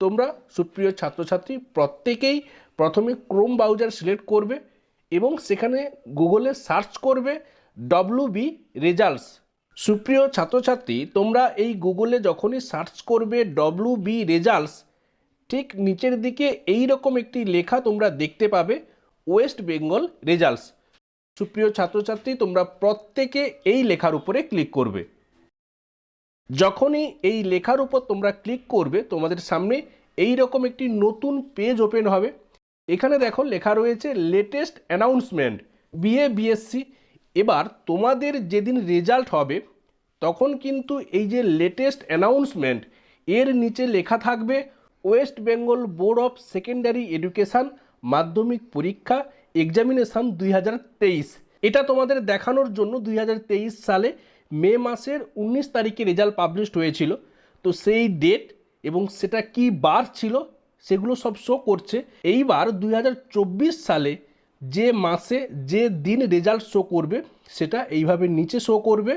তোমরা সুপ্রিয় ছাত্রছাত্রী প্রত্যেকেই প্রথমে ক্রোম ব্রাউজার সিলেক্ট করবে এবং সেখানে গুগলে সার্চ করবে ডব্লিউবি রেজাল্টস। সুপ্রিয় ছাত্রছাত্রী, তোমরা এই গুগলে যখনই সার্চ করবে ডব্লিউবি রেজাল্টস, ঠিক নিচের দিকে এই রকম একটি লেখা তোমরা দেখতে পাবে, ওয়েস্ট বেঙ্গল রেজাল্টস। সুপ্রিয় ছাত্রছাত্রী, তোমরা প্রত্যেকে এই লেখার উপরে ক্লিক করবে। যখনই এই লেখার উপর তোমরা ক্লিক করবে, তোমাদের সামনে এই রকম একটি নতুন পেজ ওপেন হবে। এখানে দেখো লেখা রয়েছে লেটেস্ট অ্যানাউন্সমেন্ট বিএ বিএসসি। এবার তোমাদের যেদিন রেজাল্ট হবে তখন কিন্তু এই যে লেটেস্ট অ্যানাউন্সমেন্ট, এর নিচে লেখা থাকবে West Bengal board of secondary education মাধ্যমিক পরীক্ষা এক্সামিনেশান 2023। এটা তোমাদের দেখানোর জন্য 2023 সালে মে মাসের 19 তারিখে রেজাল্ট পাবলিশড হয়েছিল। তো সেই ডেট এবং সেটা কি বার ছিল সেগুলো সব শো করছে। এইবার 2024 সালে যে মাসে যে দিন রেজাল্ট শো করবে সেটা এইভাবে নিচে শো করবে।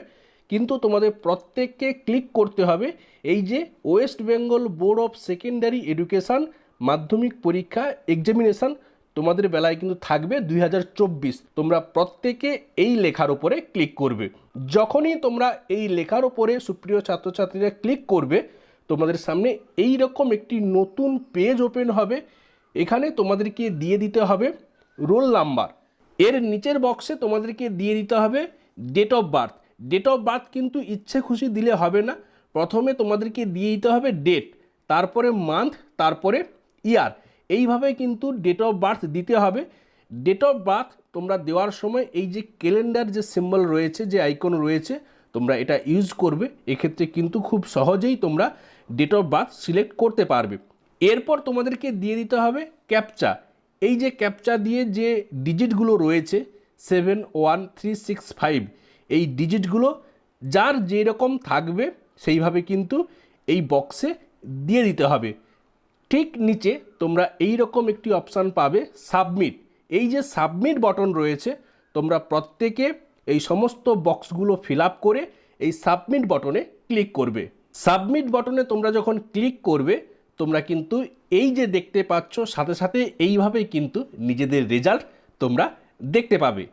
কিন্তু তোমাদের প্রত্যেককে ক্লিক করতে হবে এই যে West Bengal board of secondary education মাধ্যমিক পরীক্ষা এক্সামিনেশান তোমাদের বেলায় কিন্তু থাকবে 2024। তোমরা প্রত্যেকে এই লেখার উপরে ক্লিক করবে। যখনই তোমরা এই লেখার উপরে সুপ্রিয় ছাত্রছাত্রীরা ক্লিক করবে, তোমাদের সামনে এই রকম একটি নতুন পেজ ওপেন হবে। এখানে তোমাদেরকে দিয়ে দিতে হবে রোল নাম্বার। এর নিচের বক্সে তোমাদেরকে দিয়ে দিতে হবে date of birth. Date of birth কিন্তু ইচ্ছে খুশি দিলে হবে না, প্রথমে তোমাদেরকে দিয়ে দিতে হবে ডেট, তারপরে মান্থ, তারপরে ইয়ার। এইভাবে কিন্তু ডেট অফ বার্থ দিতে হবে। ডেট অফ বার্থ তোমরা দেওয়ার সময় এই যে ক্যালেন্ডার যে সিম্বল রয়েছে, যে আইকন রয়েছে, তোমরা এটা ইউজ করবে। এক্ষেত্রে কিন্তু খুব সহজেই তোমরা ডেট অফ বার্থ সিলেক্ট করতে পারবে। এরপর তোমাদেরকে দিয়ে দিতে হবে ক্যাপচা। এই যে ক্যাপচা দিয়ে যে ডিজিটগুলো রয়েছে 71365, এই ডিজিটগুলো যার যেরকম থাকবে সেইভাবে কিন্তু এই বক্সে দিয়ে দিতে হবে। ঠিক নিচে তোমরা এই রকম একটি অপশান পাবে সাবমিট। এই যে সাবমিট বটন রয়েছে, তোমরা প্রত্যেকে এই সমস্ত বক্সগুলো ফিল আপ করে এই সাবমিট বটনে ক্লিক করবে। সাবমিট বটনে তোমরা যখন ক্লিক করবে, তোমরা কিন্তু এই যে দেখতে পাচ্ছ সাথে সাথে এইভাবেই কিন্তু নিজেদের রেজাল্ট তোমরা দেখতে পাবে।